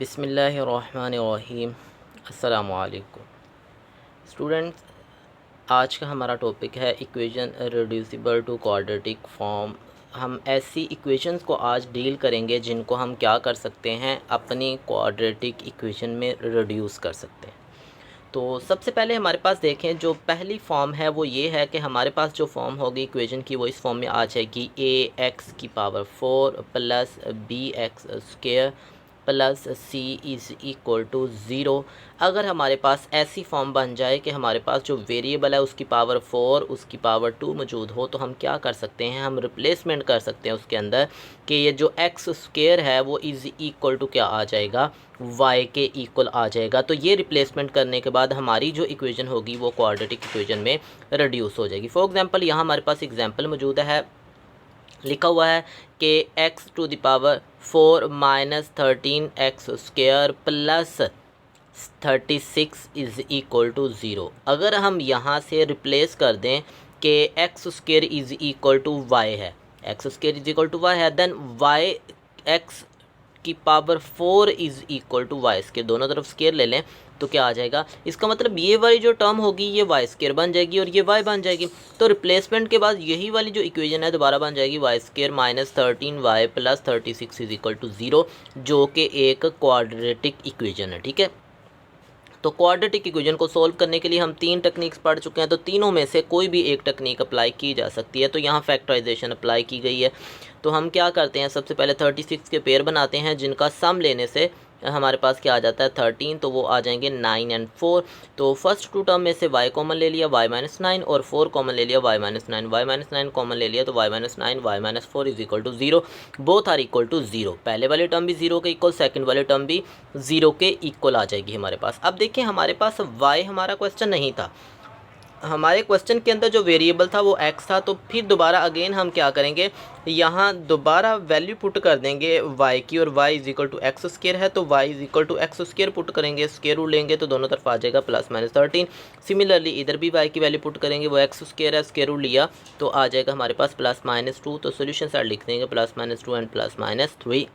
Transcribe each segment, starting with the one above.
बिस्मिल्लाहिर्रहमानिर्रहीम। अस्सलामुअलैकुम स्टूडेंट्स, आज का हमारा टॉपिक है equation reducible to quadratic form. हम ऐसी इक्वेशंस को आज डील करेंगे जिनको हम क्या कर सकते हैं, अपनी क्वाड्रेटिक इक्वेशन में रिड्यूस कर सकते हैं। तो सबसे पहले हमारे पास देखें, जो पहली फॉर्म है वो ये है कि हमारे पास जो फॉर्म होगी इक्वेशन की वो इस फॉर्म में आ जाएगी ax⁴ plus bx² plus c is equal to 0। अगर हमारे पास ऐसी फॉर्म बन जाए कि हमारे पास जो वेरिएबल है उसकी पावर 4 उसकी पावर 2 मौजूद हो, तो हम क्या कर सकते हैं, हम रिप्लेसमेंट कर सकते हैं उसके अंदर कि ये जो x² है वो इज़ इक्वल टू क्या आ जाएगा, y के इक्वल आ जाएगा। तो ये रिप्लेसमेंट करने के बाद हमारी जो इक्वेशन होगी वो क्वाड्रेटिक इक्वेशन में रिड्यूस हो जाएगी। फॉर एग्जांपल यहाँ हमारे पास एग्जांपल मौजूद है, लिखा हुआ है कि x⁴ minus 13x² plus 36 is equal to 0। अगर हम यहाँ से रिप्लेस कर दें कि x² is equal to y है, x² is equal to y है, देन y x की power 4 is equal to Y square, दोनों तरफ स्क्वायर ले लें तो क्या आ जाएगा, इसका मतलब ये वाली जो टर्म होगी ये वाई स्क्वायर बन जाएगी और ये वाई बन जाएगी। तो रिप्लेसमेंट के बाद यही वाली जो इक्वेशन है दोबारा बन जाएगी y² minus 13y plus 36 is equal to 0, जो कि एक क्वाड्रेटिक इक्वेशन है। ठीक है, तो क्वाड्रेटिक इक्वेशन को सॉल्व करने के लिए हम 3 टेक्निक्स पढ़ चुके हैं, तो तीनों में से कोई भी एक टेक्निक अप्लाई की जा सकती है। तो यहाँ फैक्टराइजेशन अप्लाई की गई है। तो हम क्या करते हैं, सबसे पहले 36 के पेयर बनाते हैं जिनका सम लेने से हमारे पास क्या आ जाता है 13, तो वो आ जाएंगे 9 और 4। तो फर्स्ट 2 टर्म में से y कॉमन ले लिया, y-9, और 4 कॉमन ले लिया, y-9, y-9 कॉमन ले लिया तो y-9 y-4 is equal to 0, both are equal to 0। पहले वाली टर्म भी 0 के इक्वल, सेकंड वाली टर्म भी 0 के इक्वल आ जाएगी हमारे पास। अब देखिए हमारे पास y हमारा क्वेश्चन नहीं था, हमारे क्वेश्चन के अंदर जो वेरिएबल था वो x था। तो फिर दोबारा अगेन हम क्या करेंगे, यहाँ दोबारा वैल्यू पुट कर देंगे y की, और y is equal to x² है तो y is equal to x² put करेंगे, स्क्वायर रूट लेंगे तो दोनों तरफ आ जाएगा प्लस माइनस 13। सिमिलरली इधर भी y की वैल्यू पुट करेंगे, वो x² है, स्क्वायर रूट लिया तो आ जाएगा हमारे पास प्लस माइनस 2। तो सोल्यूशन साइड लिख देंगे plus minus 2 and plus minus 3।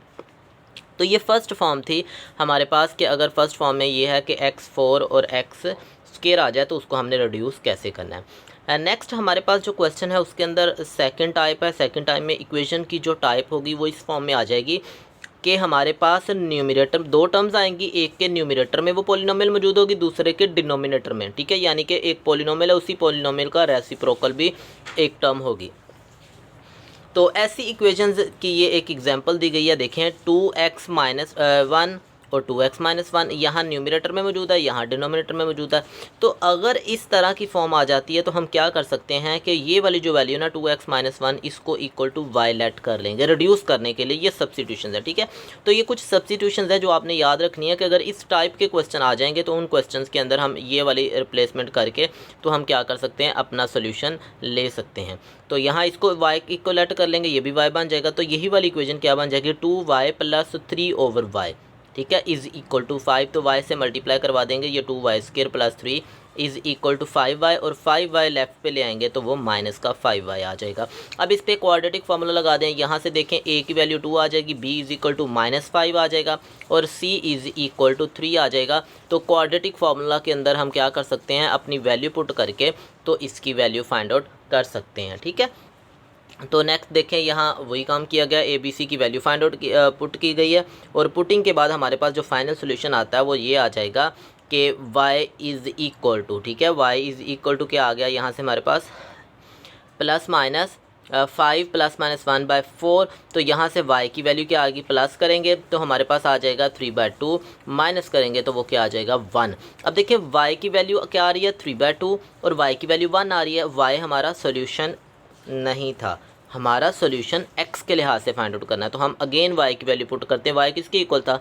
तो ये फर्स्ट फॉर्म थी हमारे पास कि अगर फर्स्ट फॉर्म में ये है कि x4 और x स्क्वायर आ जाए तो उसको हमने रिड्यूस कैसे करना है। नेक्स्ट हमारे पास जो क्वेश्चन है उसके अंदर सेकंड टाइप है। सेकंड टाइप में इक्वेशन की जो टाइप होगी वो इस फॉर्म में आ जाएगी कि हमारे पास न्यूमरेटर 2 टर्म्स आएंगी, एक के न्यूमरेटर में वो पॉलिनोमियल मौजूद होगी, दूसरे के डिनोमिनेटर में। ठीक है, यानी कि एक पॉलिनोमियल है, उसी पॉलिनोमियल का रेसिप्रोकल भी एक टर्म होगी। तो ऐसी इक्वेशंस की ये एक एग्जांपल दी गई है, देखें 2x-1 और 2x-1 यहाँ न्यूमरेटर में मौजूद है, यहाँ डिनोमिनेटर में मौजूद है। तो अगर इस तरह की फॉर्म आ जाती है तो हम क्या कर सकते हैं कि ये वाली जो वैल्यू ना 2x-1 इसको इक्वल टू y लेट कर लेंगे रिड्यूस करने के लिए। ये सब्स्टिट्यूशन है। ठीक है, तो ये कुछ सब्स्टिट्यूशन है जो आपने याद रखनी है कि अगर इस टाइप के क्वेश्चन आ जाएंगे तो उन क्वेश्चन के अंदर हम ये वाली रिप्लेसमेंट करके तो हम क्या कर सकते हैं, अपना सोल्यूशन ले सकते हैं। तो यहाँ इसको y इक्वल लेट कर लेंगे, ये भी y बन जाएगा। तो यही वाली इक्वेशन क्या बन जाएगी, 2y प्लस 3/y। ठीक है, इज़ इक्वल टू 5। तो y से मल्टीप्लाई करवा देंगे, ये 2y² plus 3 is equal to 5y, और 5y लेफ्ट पे ले आएंगे तो वो माइनस का 5y आ जाएगा। अब इस पे क्वाड्रेटिक फार्मूला लगा दें, यहाँ से देखें a की वैल्यू 2 आ जाएगी, b इज़ इक्वल टू -5 आ जाएगा, और c इज़ इक्वल टू 3 आ जाएगा। तो क्वाड्रेटिक फार्मूला के अंदर हम क्या कर सकते हैं, अपनी वैल्यू पुट करके तो इसकी वैल्यू फाइंड आउट कर सकते हैं। ठीक है, तो नेक्स्ट देखें, यहाँ वही काम किया गया, ए बी सी की वैल्यू फाइंड आउट पुट की गई है, और पुटिंग के बाद हमारे पास जो फाइनल सोल्यूशन आता है वो ये आ जाएगा कि y इज़ इक्वल टू, ठीक है, y इज़ इक्वल टू क्या आ गया, यहाँ से हमारे पास प्लस माइनस 5 प्लस माइनस 1/4। तो यहाँ से y की वैल्यू क्या आ गई, प्लस करेंगे तो हमारे पास आ जाएगा 3/2, माइनस करेंगे तो वो क्या आ जाएगा 1। अब देखिए y की वैल्यू क्या आ रही है 3/2 और y की वैल्यू 1 आ रही है। y हमारा सोल्यूशन नहीं था, हमारा सोल्यूशन x के लिहाज से फाइंड आउट करना है। तो हम अगेन y की वैल्यू पुट करते हैं, y किसके इक्वल था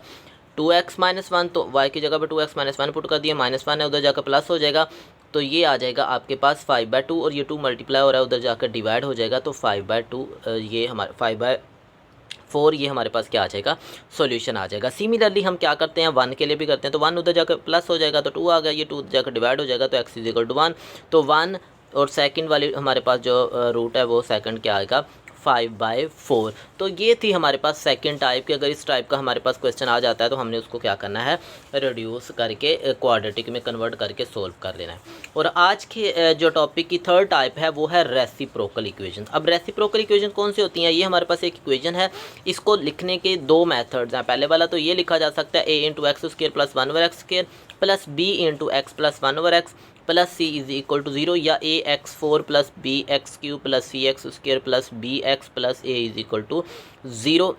2x-1, तो y की जगह पे 2x-1 पुट कर दिया, -1 है उधर जाकर प्लस हो जाएगा, तो ये आ जाएगा आपके पास 5/2, और ये 2 मल्टीप्लाई हो रहा है उधर जाकर डिवाइड हो जाएगा, तो 5/2 ये हमारा 5/4 ये हमारे पास क्या आ जाएगा, सॉल्यूशन आ जाएगा। सिमिलरली हम क्या करते हैं 1 के लिए भी करते हैं, तो 1 उधर जाकर प्लस हो जाएगा तो 2 आ गया, ये 2 जाकर डिवाइड हो जाएगा तो x इज इक्वल टू 1। तो 1 और सेकंड वाली हमारे पास जो रूट है वो सेकंड क्या आएगा 5/4। तो ये थी हमारे पास सेकंड टाइप की। अगर इस टाइप का हमारे पास क्वेश्चन आ जाता है तो हमने उसको क्या करना है, रिड्यूस करके क्वाड्रेटिक में कन्वर्ट करके सोल्व कर लेना है। और आज के जो टॉपिक की थर्ड टाइप है वो है रेसिप्रोकल इक्वेशन। अब रेसिप्रोकल इक्वेशन कौन सी होती हैं? ये हमारे पास एक इक्वेशन है, इसको लिखने के दो मेथड्स हैं। पहले वाला तो ये लिखा जा सकता है a into X square plus 1/x² plus b into X plus 1/x plus C is equal to 0, या ax4 plus bx³ plus cx² plus bx plus a is equal to 0।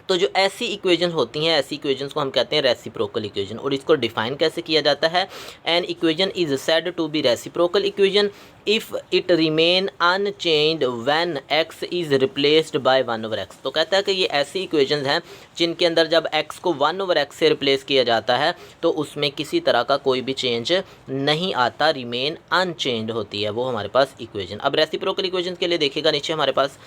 तो जो ऐसी इक्वेशन होती हैं, ऐसी इक्वेशंस को हम कहते हैं रेसिप्रोकल इक्वेशन। और इसको डिफाइन कैसे किया जाता है? An equation is said to be reciprocal equation if it remain unchanged when x is replaced by 1/x। तो कहता है कि ये ऐसी इक्वेशंस हैं जिनके अंदर जब x को 1/x से रिप्लेस किया जाता है तो उसमें किसी तरह का कोई भी चेंज नहीं आता, रिमेन अनचेंज्ड होती है वो हमारे पास इक्वेशन। अब रेसिप्रोकल इक्वेशन के लिए देखिएगा नीचे हमारे पास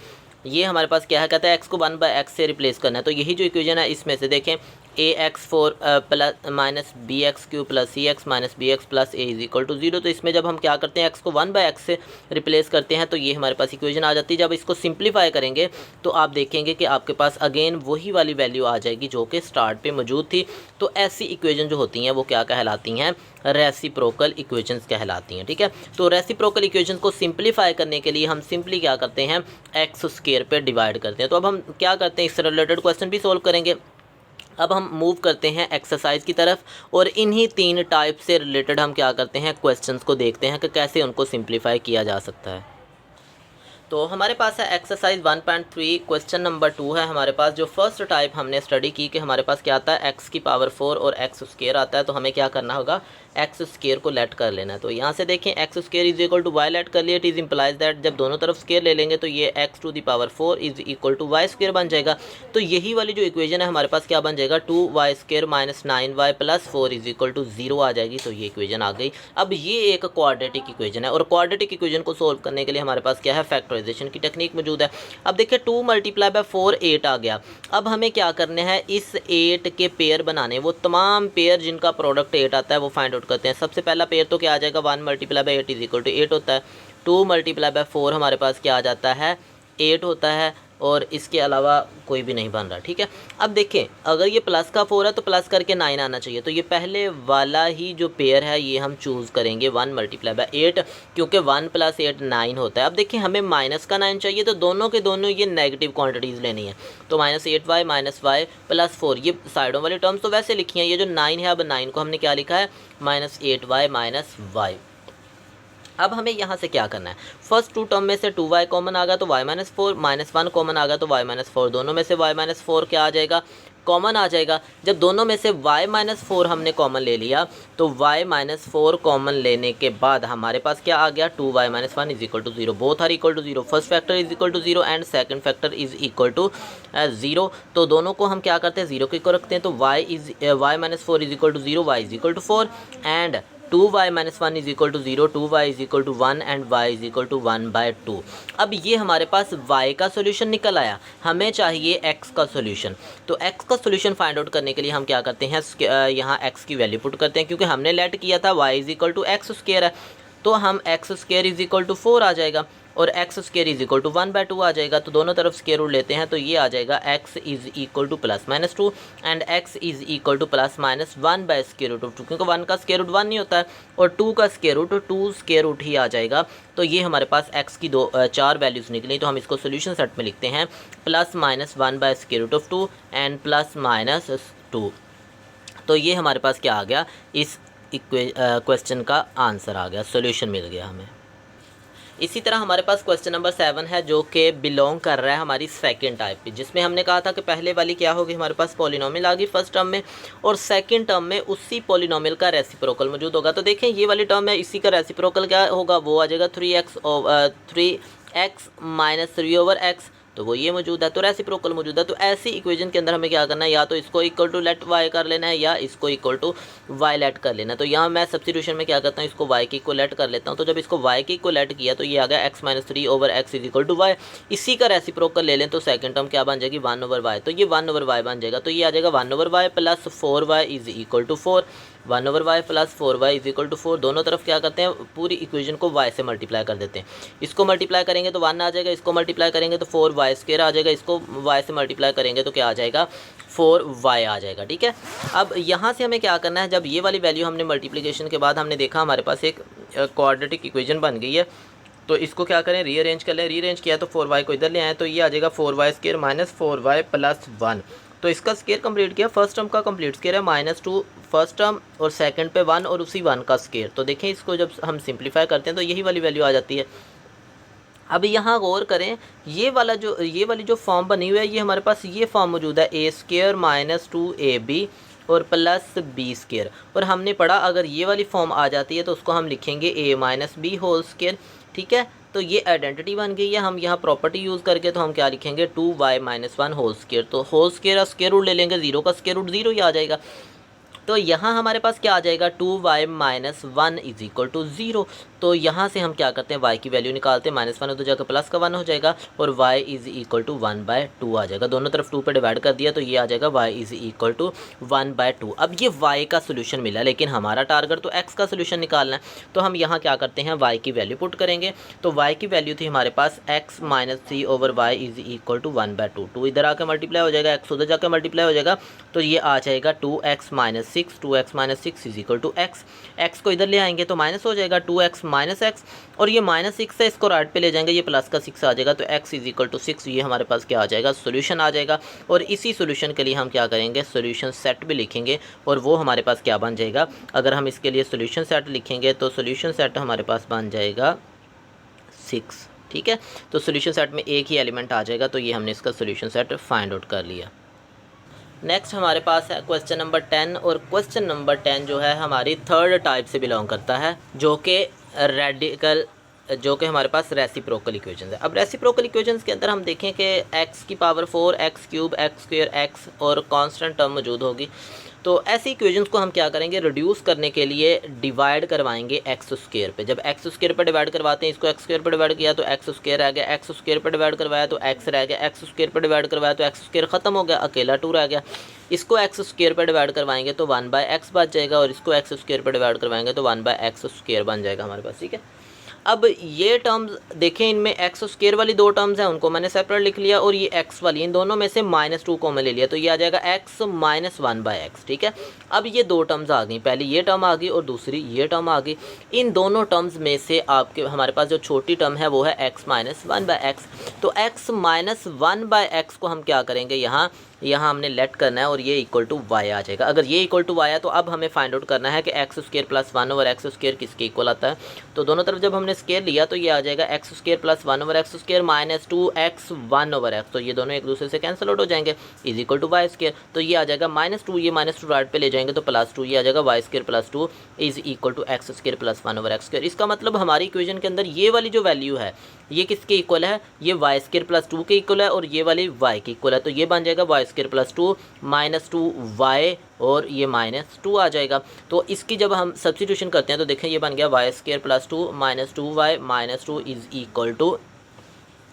ये हमारे पास क्या है, कहता है x को 1/x से रिप्लेस करना है। तो यही जो इक्वेशन है इसमें से देखें ax4 plus minus bx³ plus cx minus bx plus a is equal to 0। तो इसमें जब हम क्या करते हैं, x को 1/x से रिप्लेस करते हैं तो ये हमारे पास इक्वेशन आ जाती है। जब इसको सिंप्लीफाई करेंगे तो आप देखेंगे कि आपके पास अगेन वही वाली वैल्यू आ जाएगी जो कि स्टार्ट पे मौजूद थी। तो ऐसी इक्वेशन जो होती हैं वो क्या कहलाती हैं? रेसिप्रोकल इक्वेशंस कहलाती हैं। ठीक है, तो रेसिप्रोकल इक्वेशंस को सिंप्लीफाई करने के लिए हम सिंपली क्या करते हैं, x² पे डिवाइड करते हैं। तो अब हम क्या करते हैं, इससे रिलेटेड क्वेश्चन भी सोल्व करेंगे। अब हम मूव करते हैं एक्सरसाइज की तरफ और इन्हीं तीन टाइप से रिलेटेड हम क्या करते हैं, क्वेश्चंस को देखते हैं कि कैसे उनको सिंप्लीफाई किया जा सकता है। तो हमारे पास है एक्सरसाइज 1.3 क्वेश्चन नंबर 2 है हमारे पास। जो फर्स्ट टाइप हमने स्टडी की कि हमारे पास क्या आता है, x⁴ और x² आता है। तो हमें क्या करना होगा, x² को लेट कर लेना है। तो यहाँ से देखें x² is equal to Y let कर लिया। इट इज़ इम्प्लाइज दैट जब दोनों तरफ स्केयर ले लेंगे तो ये x⁴ is equal to y² बन जाएगा। तो यही वाली जो इक्वेशन है हमारे पास क्या बन जाएगा, 2y² minus 9y plus 4 is equal to 0 आ जाएगी। तो ये इक्वेशन आ गई। अब ये एक क्वाड्रेटिक इक्वेशन है और क्वाड्रेटिक इक्वेशन को सोल्व करने के लिए हमारे पास क्या है, फैक्टराइजेशन की टेक्निक मौजूद है। अब देखिए 2 × 4 8 आ गया। अब हमें क्या करने हैं, इस 8 के पेयर बनाने, वो तमाम पेयर जिनका प्रोडक्ट 8 आता है वो फाइंड आउट करते हैं। सबसे पहला पेयर तो क्या आ जाएगा, 1 × 8 इज इक्वल टू 8 होता है। 2 × 4 हमारे पास क्या आ जाता है, 8 होता है और इसके अलावा कोई भी नहीं बन रहा। ठीक है, अब देखें अगर ये प्लस का 4 है तो प्लस करके 9 आना चाहिए। तो ये पहले वाला ही जो पेयर है ये हम चूज़ करेंगे 1 × 8, क्योंकि 1 + 8 9 होता है। अब देखिए हमें माइनस का 9 चाहिए तो दोनों के दोनों ये नेगेटिव क्वांटिटीज़ लेनी है। तो -8y माइनस y प्लस 4, ये साइडों वाली टर्म्स तो वैसे लिखी हैं। ये जो 9 है, अब 9 को हमने क्या लिखा है, -8y माइनस y। अब हमें यहाँ से क्या करना है, फर्स्ट 2 टर्म में से 2y कॉमन आ गया तो y - 4, -1 कॉमन आ गया तो y - 4, दोनों में से y - 4 क्या आ जाएगा, कॉमन आ जाएगा। जब दोनों में से y - 4 हमने कॉमन ले लिया तो y - 4 कॉमन लेने के बाद हमारे पास क्या आ गया, 2y - 1 is equal to 0, both are equal to 0। First factor is equal to 0 and second factor is equal to 0। तो दोनों को हम क्या करते हैं, 0 को रखते हैं। तो y - 4 is equal to 0, y is equal to 4 and 2y - 1 is equal to 0, 2y is equal to 1 and y is equal to 1/2। अब ये हमारे पास y का सोल्यूशन निकल आया, हमें चाहिए x का सोल्यूशन। तो x का सोल्यूशन फाइंड आउट करने के लिए हम क्या करते हैं, यहाँ x की वैल्यू पुट करते हैं, क्योंकि हमने लेट किया था y is equal to x² है। तो हम x² इज इक्वल टू 4 आ जाएगा और x² इज इक्वल टू 1/2 आ जाएगा। तो दोनों तरफ स्क्वायर रूट लेते हैं तो ये आ जाएगा x is equal to +-2 and x is equal to +-1/√2, क्योंकि 1 का स्क्वायर रूट 1 नहीं होता है और 2 का स्क्वायर रूट 2 स्क्वायर रूट ही आ जाएगा। तो ये हमारे पास x की 4 वैल्यूज़ निकली। तो हम इसको सोल्यूशन सेट में लिखते हैं +-1/√2 एंड +-2। तो ये हमारे पास क्या आ गया, इस क्वेश्चन का आंसर आ गया, सोल्यूशन मिल गया हमें। इसी तरह हमारे पास क्वेश्चन नंबर 7 है जो कि बिलोंग कर रहा है हमारी सेकंड टाइप पे, जिसमें हमने कहा था कि पहले वाली क्या होगी, हमारे पास पॉलिनोमियल आ गई फर्स्ट टर्म में और सेकंड टर्म में उसी पॉलिनोमियल का रेसिप्रोकल मौजूद होगा। तो देखें ये वाली टर्म है, इसी का रेसिप्रोकल क्या होगा, वो आ जाएगा 3x - 3/x तो वो ये मौजूद है, तो रेसिप्रोकल मौजूद है। तो ऐसी इक्वेशन के अंदर हमें क्या करना है, या तो इसको इक्वल टू लेट वाई कर लेना है या इसको इक्वल टू वाई लेट कर लेना है। तो यहाँ मैं सब्स्टिट्यूशन में क्या करता हूँ, इसको वाई की इक्वल लेट कर लेता हूँ। तो जब इसको वाई की इक्वल लेट किया तो ये आ गया X minus 3 over x is equal to Y. इसी का रेसिप्रोकल ले लें तो सेकंड टर्म क्या बन जाएगी, 1 ओवर वाई। तो ये 1 ओवर वाई बन जाएगा। तो ये आ जाएगा 1 over Y plus 4 Y is equal to 4। 1 over Y plus 4 Y is equal to 4। दोनों तरफ क्या करते हैं, पूरी इक्वेशन को वाई से मल्टीप्लाई कर देते हैं। इसको मल्टीप्लाई करेंगे तो 1 आ जाएगा, इसको मल्टीप्लाई करेंगे तो 4 वाई स्क्वायर आ जाएगा, इसको वाई से मल्टीप्लाई करेंगे तो क्या आ जाएगा, 4 वाई आ जाएगा। ठीक है, अब यहाँ से हमें क्या करना है, जब ये वाली वैल्यू हमने मल्टीप्लिकेशन के बाद हमने देखा हमारे पास एक क्वाड्रेटिक इक्वेशन बन गई है, तो इसको क्या करें, रीअरेंज कर लें। रीअरेंज किया तो 4 वाई को इधर ले आए तो ये आ जाएगा 4 Y square minus 4 Y plus 1। तो इसका स्क्वायर कंप्लीट किया, फर्स्ट टर्म का कंप्लीट स्क्वायर है -2 फर्स्ट टर्म और सेकंड पे 1 और उसी 1 का स्क्वायर। तो देखें इसको जब हम सिंप्लीफाई करते हैं तो यही वाली वैल्यू आ जाती है। अब यहाँ गौर करें, ये वाली जो फॉर्म बनी हुई है, ये हमारे पास ये फॉर्म मौजूद है ए स्क्वायर माइनस 2ab और प्लस बी स्क्वायर। और हमने पढ़ा अगर ये वाली फॉर्म आ जाती है तो उसको हम लिखेंगे a minus B whole square. ठीक है, तो ये आइडेंटिटी बन गई है। हम यहाँ प्रॉपर्टी यूज़ करके तो हम क्या लिखेंगे, 2y माइनस 1 होल स्क्वायर। तो होल स्क्वायर और स्क्वायर रूट ले लेंगे, 0 का स्क्वायर रूट 0 ही आ जाएगा। तो यहाँ हमारे पास क्या आ जाएगा, 2y minus 1 is equal to 0। तो यहाँ से हम क्या करते हैं, y की वैल्यू निकालते हैं, -1 हो तो जाकर प्लस का 1 हो जाएगा और y इज़ इक्वल टू 1/2 आ जाएगा। दोनों तरफ 2 पे डिवाइड कर दिया तो ये आ जाएगा y इज़ इक्वल टू 1/2। अब ये y का सोल्यूशन मिला, लेकिन हमारा टारगेट तो x का सोल्यूशन निकालना है। तो हम यहाँ क्या करते हैं, y की वैल्यू पुट करेंगे। तो y की वैल्यू थी हमारे पास x minus 3 over Y is equal to 1/2। 2 इधर आकर मल्टीप्लाई हो जाएगा, x उधर जाकर मल्टीप्लाई हो जाएगा, तो ये आ जाएगा 2x minus 6। 2x minus 6 is equal to x। x को इधर ले आएंगे तो माइनस हो जाएगा 2x माइनस x, और ये -6 है, इसको राइट पे ले जाएंगे, ये प्लस का 6 आ जाएगा। तो x इज इक्वल टू 6, ये हमारे पास क्या आ जाएगा, सोल्यूशन आ जाएगा। और इसी सोल्यूशन के लिए हम क्या करेंगे, सोल्यूशन सेट भी लिखेंगे, और वो हमारे पास क्या बन जाएगा, अगर हम इसके लिए सोल्यूशन सेट लिखेंगे तो सोल्यूशन सेट हमारे पास बन जाएगा 6। ठीक है, तो सोल्यूशन सेट में एक ही एलिमेंट आ जाएगा। तो ये हमने इसका सोल्यूशन सेट फाइंड आउट कर लिया। नेक्स्ट हमारे पास है क्वेश्चन नंबर 10, और क्वेश्चन नंबर 10 जो है हमारी थर्ड टाइप से बिलोंग करता है, जो कि हमारे पास रेसिप्रोकल इक्वेशंस है। अब रेसिप्रोकल इक्वेशंस के अंदर हम देखें कि x की power 4, x cube, x square, x और कांस्टेंट टर्म मौजूद होगी। तो ऐसी इक्वेशंस को हम क्या करेंगे, रिड्यूस करने के लिए डिवाइड करवाएंगे एक्स स्क्वायर पे। जब एक्स स्क्वायर पे डिवाइड करवाते हैं, इसको एक्स स्क्वायर पे डिवाइड किया तो एक्स स्क्वायर रह गया, एक्स स्क्वायर पे डिवाइड करवाया तो एक्स रह गया, एक्स स्क्वायर पे डिवाइड करवाया तो एक्स स्क्वायर खत्म हो गया, अकेला 2 रह गया। इसको एक्स स्क्वायर पे डिवाइड करवाएंगे तो 1/x बच जाएगा, और इसको एक्स स्क्वायर पे डिवाइड करवाएंगे तो 1/x स्क्वायर बन जाएगा हमारे पास। ठीक है, अब ये टर्म्स देखें, इनमें एक्स स्क्वायर वाली 2 टर्म्स हैं, उनको मैंने सेपरेट लिख लिया, और ये एक्स वाली, इन दोनों में से -2 कॉमन ले लिया, तो ये आ जाएगा x माइनस 1/x। ठीक है, अब ये 2 टर्म्स आ गई, पहले ये टर्म आ गई और दूसरी ये टर्म आ गई। इन दोनों टर्म्स में से आपके हमारे पास जो छोटी टर्म है वो है x माइनस 1/x। तो x माइनस 1/x को हम क्या करेंगे, यहाँ हमने लेट करना है, और ये इक्वल टू y आ जाएगा। अगर ये इक्वल टू y है तो अब हमें फाइंड आउट करना है कि x square plus 1 over X square किसके इक्वल आता है। तो दोनों तरफ जब हमने स्क्वायर लिया तो ये आ जाएगा x square plus 1 over X square minus 2x 1 over x. तो ये दोनों एक दूसरे से कैंसिल आउट हो जाएंगे, is equal to Y square. तो ये आ जाएगा -2, ये -2 राइट पे ले जाएंगे तो +2, ये आ जाएगा Y square plus 2 is equal to X square plus 1 over X square. इसका मतलब हमारी इक्वेशन के अंदर ये वाली जो वैल्यू है ये किसके इक्वल है, ये वाई स्क्वायर प्लस 2 के इक्वल है, और ये वाली y के इक्वल है। तो ये बन जाएगा वाई स्क्वायर प्लस 2 -2y, और ये -2 आ जाएगा। तो इसकी जब हम सब्स्टिट्यूशन करते हैं तो देखें ये बन गया y square plus 2 -2y -2 is equal to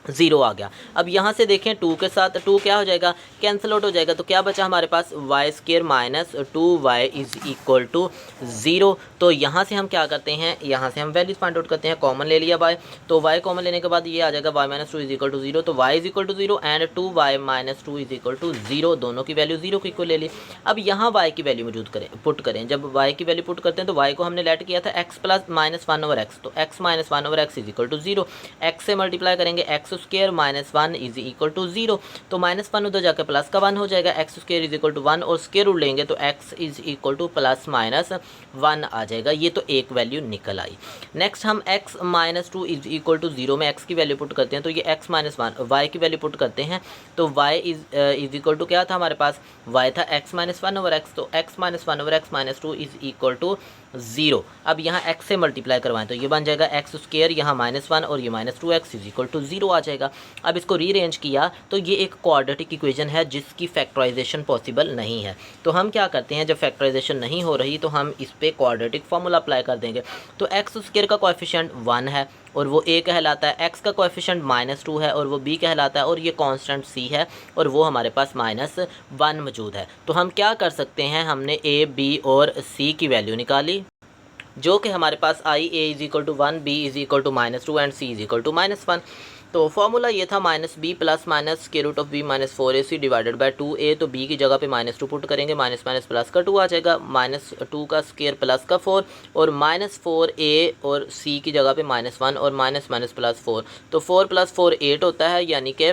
0 आ गया। अब यहाँ से देखें 2 के साथ 2 क्या हो जाएगा, कैंसिल आउट हो जाएगा। तो क्या बचा हमारे पास, Y square minus 2y is equal to 0। तो यहाँ से हम क्या करते हैं, यहाँ से हम वैल्यूज फाइंड आउट करते हैं, कॉमन ले लिया y, तो y कॉमन लेने के बाद ये आ जाएगा y minus 2 is equal to 0। तो y is equal to 0 and 2y minus 2 is equal to 0, दोनों की वैल्यू 0 को इक्वल ले ली। अब यहाँ y की वैल्यू मौजूद करें, पुट करें। जब y की वैल्यू पुट करते हैं तो y को हमने लेट किया था x plus minus 1 over x, तो x minus 1 over x is equal to 0। x से मल्टीप्लाई करेंगे x square minus 1 is equal to 0, तो -1 उधर जाकर प्लस का 1 हो जाएगा, x square is equal to 1, और स्क्वायर रूट लेंगे तो x is equal to plus minus 1 आ जाएगा। ये तो एक वैल्यू निकल आई। नेक्स्ट हम x minus 2 is equal to 0 में x की वैल्यू पुट करते हैं, तो ये x माइनस 1 y की वैल्यू पुट करते हैं, तो y इज इक्वल टू क्या था हमारे पास, y था x माइनस 1 ओवर एक्स, तो x माइनस 1 ओवर एक्स माइनस 2 इज इक्वल टू 0। अब यहाँ x से मल्टीप्लाई करवाएं तो ये बन जाएगा x², यहाँ -1 और ये -2x = 0 आ जाएगा। अब इसको रीअरेंज किया तो ये एक क्वाड्रेटिक इक्वेशन है जिसकी फैक्टराइजेशन पॉसिबल नहीं है। तो हम क्या करते हैं, जब फैक्टराइजेशन नहीं हो रही तो हम इस पर क्वाड्रेटिक फार्मूला अप्लाई कर देंगे। तो x² का कोएफिशिएंट 1 है और वो a कहलाता है, x का कोएफिशिएंट -2 है और वो b कहलाता है, और ये कांस्टेंट c है और वो हमारे पास -1 मौजूद है। तो हम क्या कर सकते हैं, हमने a, b और c की वैल्यू निकाली जो कि हमारे पास आई a = 1, b = -2 एंड c = -1। तो फॉर्मूला ये था -b plus -√b -4ac divided by 2a। तो b की जगह पे -2 पुट करेंगे, माइनस माइनस प्लस का 2 आ जाएगा, -2 का स्क्वायर प्लस का 4 और -4a, और c की जगह पे -1 और माइनस माइनस प्लस 4। तो 4 + 4 8 होता है, यानी कि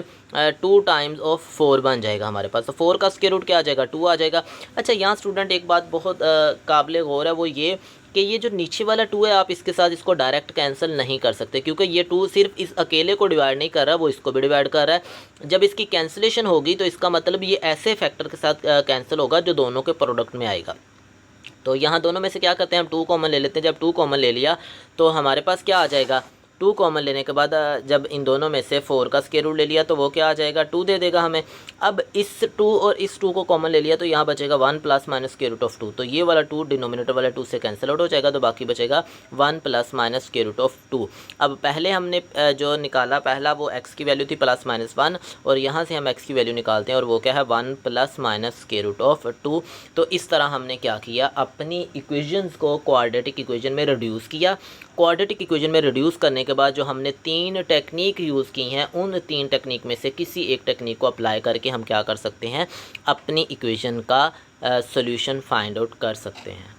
2 टाइम्स ऑफ 4 बन जाएगा हमारे पास। तो 4 का स्क्वायर रूट क्या आ जाएगा, 2 आ जाएगा। अच्छा, यहाँ स्टूडेंट एक बात बहुत काबिल गौर है, वो ये कि ये जो नीचे वाला 2 है आप इसके साथ इसको डायरेक्ट कैंसिल नहीं कर सकते, क्योंकि ये 2 सिर्फ इस अकेले को डिवाइड नहीं कर रहा, वो इसको भी डिवाइड कर रहा है। जब इसकी कैंसिलेशन होगी तो इसका मतलब ये ऐसे फैक्टर के साथ कैंसिल होगा जो दोनों के प्रोडक्ट में आएगा। तो यहाँ दोनों में से क्या करते हैं, हम 2 कॉमन ले लेते हैं। जब 2 कॉमन ले लिया तो हमारे पास क्या आ जाएगा, 2 कॉमन लेने के बाद जब इन दोनों में से 4 का स्क्वायर रूट ले लिया तो वो क्या आ जाएगा, 2 दे देगा हमें। अब इस 2 और इस 2 को कॉमन ले लिया तो यहाँ बचेगा 1 + -√2। तो ये वाला 2 डिनोमिनेटर वाला 2 से कैंसिल आउट हो जाएगा, तो बाकी बचेगा 1 + -√2। अब पहले हमने जो निकाला पहला वो x की वैल्यू थी +-1, और यहाँ से हम x की वैल्यू निकालते हैं और वो क्या है 1 + -√2। तो इस तरह हमने क्या किया, अपनी इक्वेशंस को क्वाड्रेटिक इक्वेशन में रिड्यूस किया। क्वाड्रेटिक इक्वेशन में रिड्यूस करने के बाद जो हमने 3 टेक्निक यूज़ की हैं, उन 3 टेक्निक में से किसी एक टेक्निक को अप्लाई करके हम क्या कर सकते हैं, अपनी इक्वेशन का सॉल्यूशन फाइंड आउट कर सकते हैं।